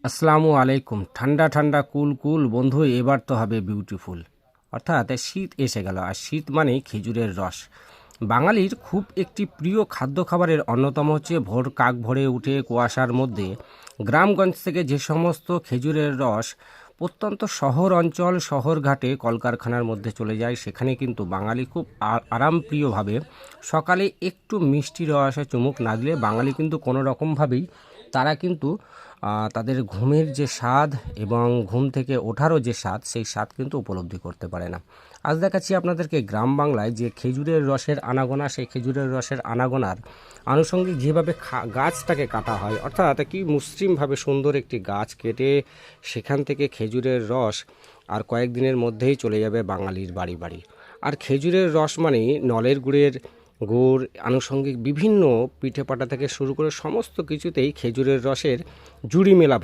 আসসালামু আলাইকুম। ঠান্ডা ঠান্ডা কুল কুল বন্ধু, এবার তো হবে বিউটিফুল। অর্থাৎ শীত এসে গেল, আর শীত মানেই খেজুরের রস। বাঙালির খুব একটি প্রিয় খাদ্য খাবারের অন্যতম হচ্ছে ভোর কাক ভরে উঠে কুয়াশার মধ্যে গ্রামগঞ্জ থেকে যে সমস্ত খেজুরের রস প্রত্যন্ত শহর অঞ্চল শহরঘাটে কলকারখানার মধ্যে চলে যায়, সেখানে কিন্তু বাঙালি খুব আরামপ্রিয়ভাবে সকালে একটু মিষ্টি রসে চুমুক না দিলে বাঙালি কিন্তু কোনো রকমভাবেই তারা কিন্তু তাদের ঘুমের যে স্বাদ এবং ঘুম থেকে ওঠারও যে স্বাদ, সেই স্বাদ কিন্তু উপলব্ধি করতে পারে না। আজ দেখাচ্ছি আপনাদেরকে গ্রাম বাংলায় যে খেজুরের রসের আনাগোনা, সেই খেজুরের রসের আনাগোনার আনুষঙ্গিক যেভাবে গাছটাকে কাটা হয়, অর্থাৎ কি মসৃণভাবে সুন্দর একটি গাছ কেটে সেখান থেকে খেজুরের রস আর কয়েকদিনের মধ্যেই চলে যাবে বাঙালির বাড়ি বাড়ি। আর খেজুরের রস মানে নলের গুড় আনুষঙ্গিক বিভিন্ন পিঠে পাটা থেকে শুরু করে সমস্ত কিছুতেই খেজুরের রসের জুড়ি মেলা